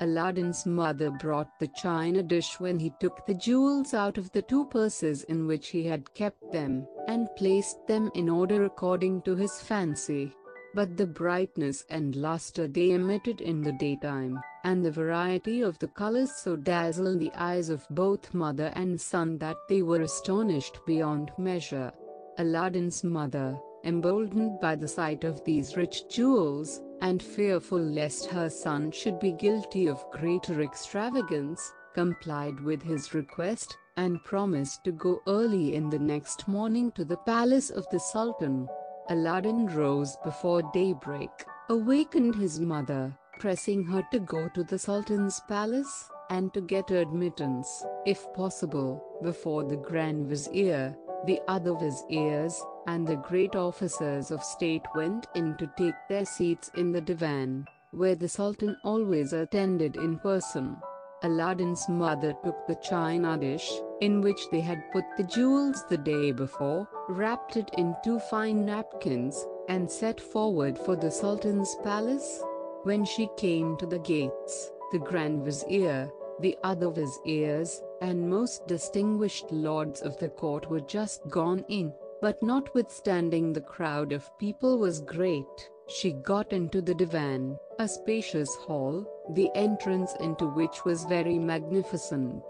Aladdin's mother brought the china dish when he took the jewels out of the two purses in which he had kept them, and placed them in order according to his fancy. But the brightness and luster they emitted in the daytime, and the variety of the colors so dazzled the eyes of both mother and son that they were astonished beyond measure. Aladdin's mother, emboldened by the sight of these rich jewels, and fearful lest her son should be guilty of greater extravagance, complied with his request, and promised to go early in the next morning to the palace of the Sultan. Aladdin rose before daybreak, awakened his mother, pressing her to go to the Sultan's palace, and to get admittance, if possible, before the Grand Vizier. The other viziers, and the great officers of state went in to take their seats in the divan, where the Sultan always attended in person. Aladdin's mother took the china dish, in which they had put the jewels the day before, wrapped it in two fine napkins, and set forward for the Sultan's palace. When she came to the gates, the Grand Vizier, the other viziers, and most distinguished lords of the court were just gone in, but notwithstanding the crowd of people was great, she got into the divan, a spacious hall, the entrance into which was very magnificent.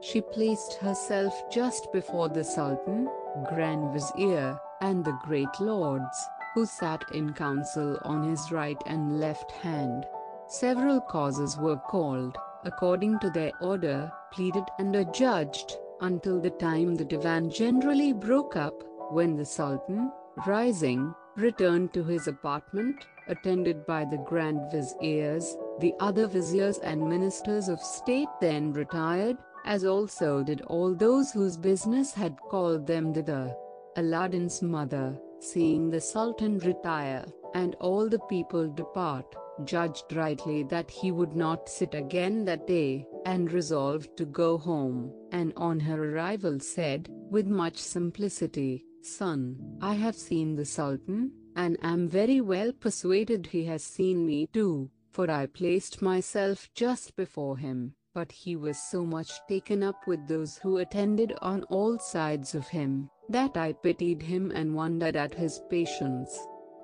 She placed herself just before the Sultan, Grand Vizier, and the great lords, who sat in council on his right and left hand. Several causes were called, according to their order, pleaded and adjudged, until the time the divan generally broke up, when the Sultan, rising, returned to his apartment, attended by the Grand Viziers. The other viziers and ministers of state then retired, as also did all those whose business had called them thither. Aladdin's mother, seeing the Sultan retire, and all the people depart, judged rightly that he would not sit again that day, and resolved to go home, and on her arrival said, with much simplicity, "Son, I have seen the Sultan, and am very well persuaded he has seen me too, for I placed myself just before him, but he was so much taken up with those who attended on all sides of him, that I pitied him and wondered at his patience.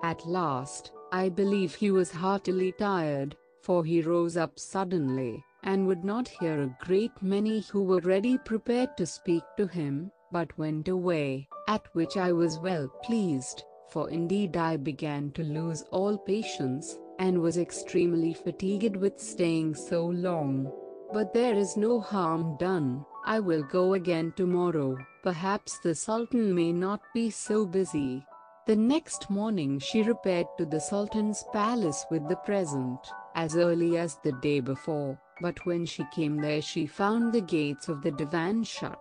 At last, I believe he was heartily tired, for he rose up suddenly, and would not hear a great many who were ready prepared to speak to him, but went away, at which I was well pleased, for indeed I began to lose all patience, and was extremely fatigued with staying so long. But there is no harm done, I will go again tomorrow, perhaps the Sultan may not be so busy." The next morning she repaired to the Sultan's palace with the present, as early as the day before, but when she came there she found the gates of the divan shut.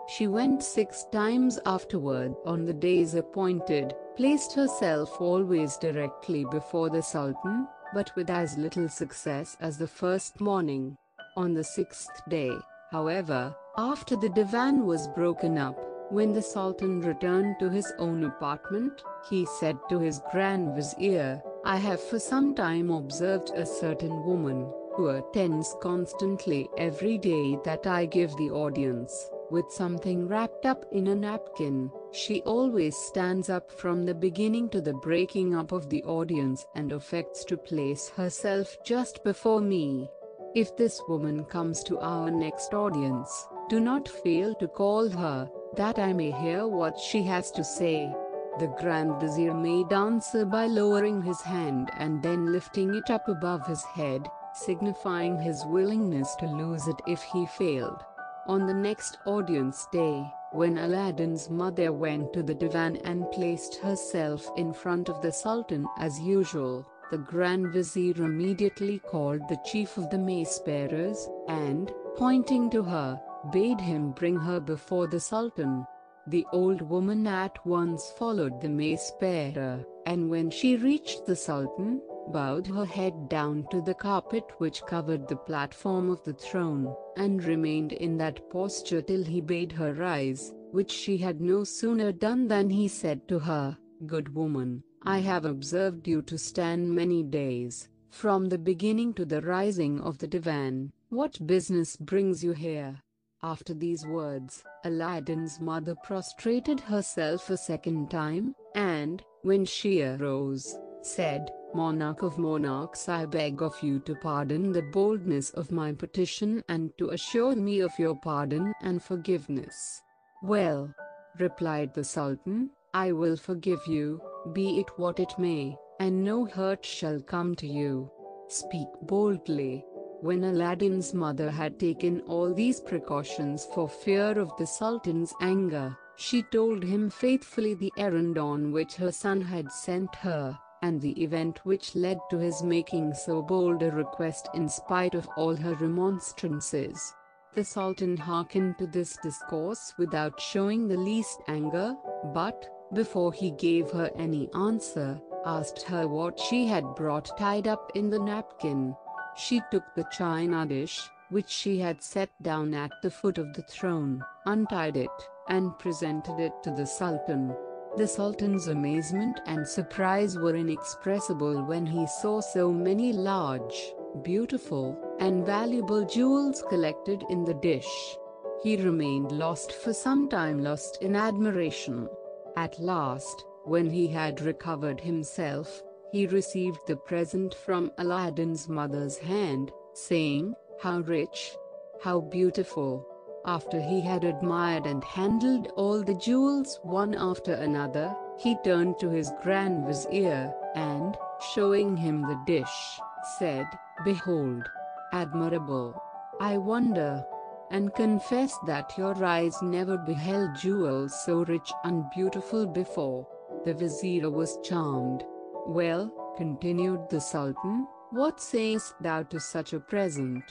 She went 6 times afterward on the days appointed, placed herself always directly before the Sultan, but with as little success as the first morning. On the 6th day, however, after the divan was broken up, when the Sultan returned to his own apartment, he said to his Grand Vizier, "I have for some time observed a certain woman, who attends constantly every day that I give the audience, with something wrapped up in a napkin. She always stands up from the beginning to the breaking up of the audience and affects to place herself just before me. If this woman comes to our next audience, do not fail to call her, that I may hear what she has to say." The Grand Vizier made answer by lowering his hand and then lifting it up above his head, signifying his willingness to lose it if he failed. On the next audience day, when Aladdin's mother went to the divan and placed herself in front of the Sultan as usual, the Grand Vizier immediately called the chief of the mace-bearers, and, pointing to her, bade him bring her before the Sultan. The old woman at once followed the mace-bearer, and when she reached the Sultan, bowed her head down to the carpet which covered the platform of the throne, and remained in that posture till he bade her rise, which she had no sooner done than he said to her, "Good woman, I have observed you to stand many days, from the beginning to the rising of the divan. What business brings you here?" After these words, Aladdin's mother prostrated herself a second time, and, when she arose, said, "Monarch of monarchs, I beg of you to pardon the boldness of my petition and to assure me of your pardon and forgiveness." "Well," replied the Sultan, "I will forgive you, be it what it may, and no hurt shall come to you. Speak boldly." When Aladdin's mother had taken all these precautions for fear of the Sultan's anger, she told him faithfully the errand on which her son had sent her, and the event which led to his making so bold a request in spite of all her remonstrances. The Sultan hearkened to this discourse without showing the least anger, but, before he gave her any answer, asked her what she had brought tied up in the napkin. She took the china dish, which she had set down at the foot of the throne, untied it, and presented it to the Sultan. The Sultan's amazement and surprise were inexpressible when he saw so many large, beautiful, and valuable jewels collected in the dish. He remained lost for some time, lost in admiration. At last, when he had recovered himself, he received the present from Aladdin's mother's hand, saying, "How rich! How beautiful!" After he had admired and handled all the jewels one after another, he turned to his Grand Vizier, and, showing him the dish, said, "Behold! Admirable! I wonder and confess that your eyes never beheld jewels so rich and beautiful before." The Vizier was charmed. "Well," continued the Sultan, "what sayest thou to such a present?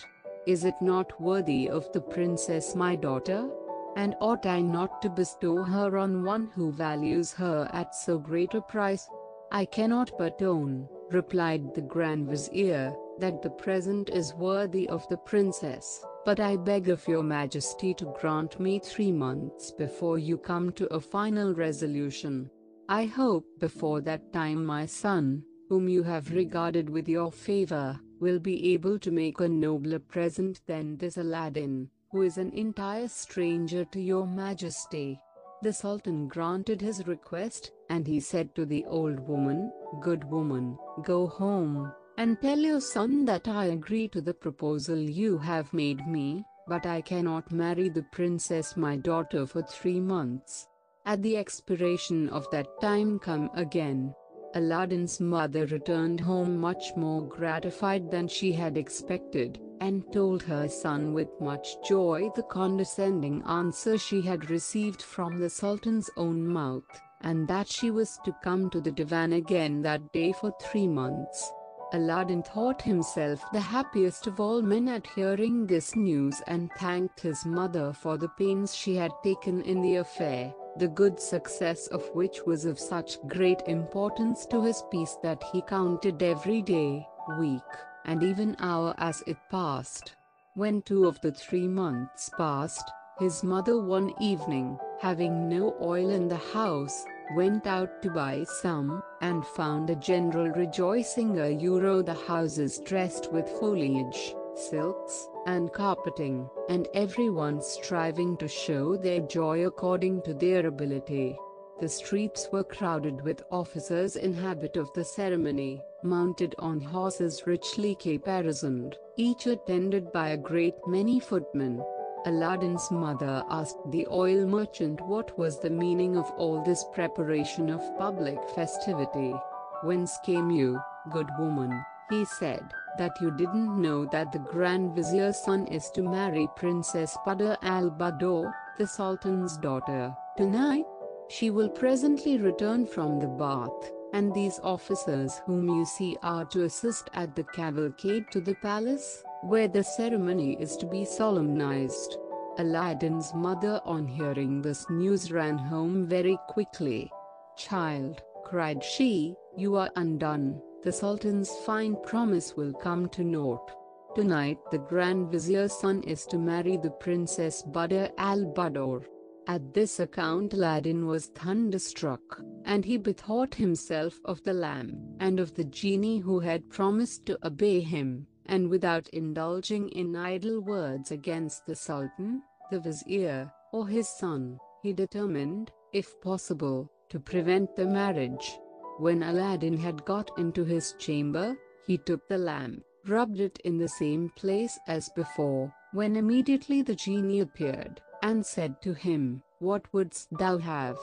Is it not worthy of the princess my daughter? And ought I not to bestow her on one who values her at so great a price?" "I cannot but own," replied the Grand Vizier, "that the present is worthy of the princess, but I beg of your Majesty to grant me 3 months before you come to a final resolution. I hope before that time my son, whom you have regarded with your favor, will be able to make a nobler present than this Aladdin, who is an entire stranger to your Majesty." The Sultan granted his request, and he said to the old woman, "Good woman, go home, and tell your son that I agree to the proposal you have made me, but I cannot marry the princess my daughter for 3 months. At the expiration of that time come again." Aladdin's mother returned home much more gratified than she had expected, and told her son with much joy the condescending answer she had received from the Sultan's own mouth, and that she was to come to the divan again that day for 3 months. Aladdin thought himself the happiest of all men at hearing this news and thanked his mother for the pains she had taken in the affair, the good success of which was of such great importance to his peace that he counted every day, week, and even hour as it passed. When 2 of the 3 months passed, his mother one evening, having no oil in the house, went out to buy some, and found a general rejoicing around the houses dressed with foliage, silks, and carpeting, and everyone striving to show their joy according to their ability. The streets were crowded with officers in habit of the ceremony, mounted on horses richly caparisoned, each attended by a great many footmen. Aladdin's mother asked the oil merchant what was the meaning of all this preparation of public festivity. "Whence came you, good woman?" he said, "that you didn't know that the Grand Vizier's son is to marry Princess Badr al-Badr, the Sultan's daughter, tonight? She will presently return from the bath, and these officers whom you see are to assist at the cavalcade to the palace, where the ceremony is to be solemnized." Aladdin's mother on hearing this news ran home very quickly. "Child," cried she, "you are undone. The Sultan's fine promise will come to naught. Tonight the Grand Vizier's son is to marry the Princess Badr al-Badr. At this account Aladdin was thunderstruck, and he bethought himself of the lamp, and of the genie who had promised to obey him, and without indulging in idle words against the Sultan, the vizier, or his son, he determined, if possible, to prevent the marriage. When Aladdin had got into his chamber, he took the lamp, rubbed it in the same place as before, when immediately the genie appeared, and said to him, "What wouldst thou have?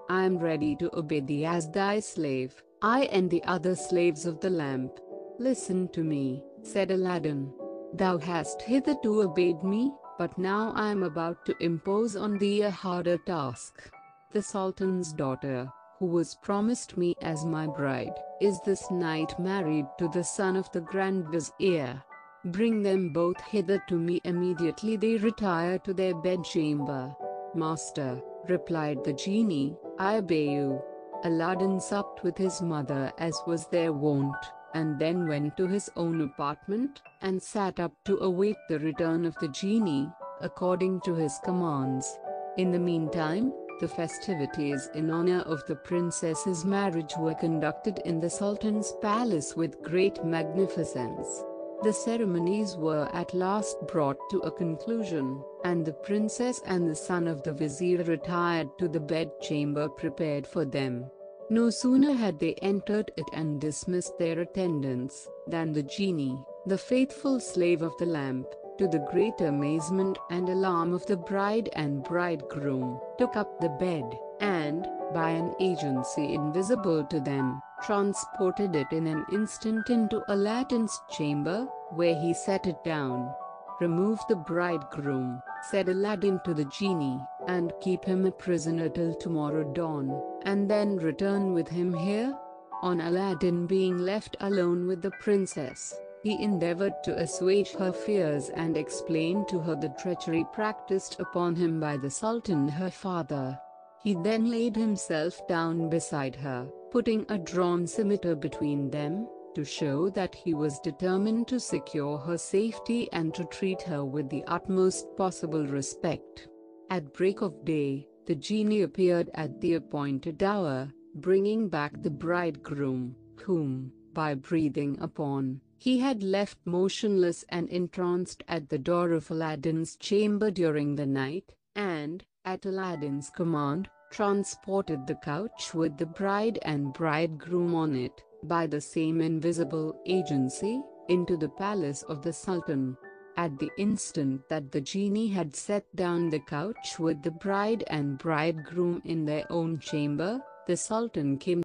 I am ready to obey thee as thy slave, I and the other slaves of the lamp." "Listen to me," said Aladdin. "Thou hast hitherto obeyed me, but now I am about to impose on thee a harder task. The Sultan's daughter, who was promised me as my bride, is this night married to the son of the Grand Vizier. Bring them both hither to me immediately they retire to their bedchamber." "Master," replied the genie, "I obey you." Aladdin supped with his mother as was their wont, and then went to his own apartment, and sat up to await the return of the genie, according to his commands. In the meantime, the festivities in honor of the princess's marriage were conducted in the Sultan's palace with great magnificence. The ceremonies were at last brought to a conclusion, and the princess and the son of the vizier retired to the bedchamber prepared for them. No sooner had they entered it and dismissed their attendants, than the genie, the faithful slave of the lamp, to the great amazement and alarm of the bride and bridegroom, took up the bed, and, by an agency invisible to them, transported it in an instant into Aladdin's chamber, where he set it down. "Remove the bridegroom," said Aladdin to the genie, "and keep him a prisoner till tomorrow dawn, and then return with him here." On Aladdin being left alone with the princess, he endeavored to assuage her fears and explain to her the treachery practiced upon him by the Sultan her father. He then laid himself down beside her, putting a drawn scimitar between them, to show that he was determined to secure her safety and to treat her with the utmost possible respect. At break of day, the genie appeared at the appointed hour, bringing back the bridegroom, whom, by breathing upon, he had left motionless and entranced at the door of Aladdin's chamber during the night, and, at Aladdin's command, transported the couch with the bride and bridegroom on it, by the same invisible agency, into the palace of the Sultan. At the instant that the genie had set down the couch with the bride and bridegroom in their own chamber, the Sultan came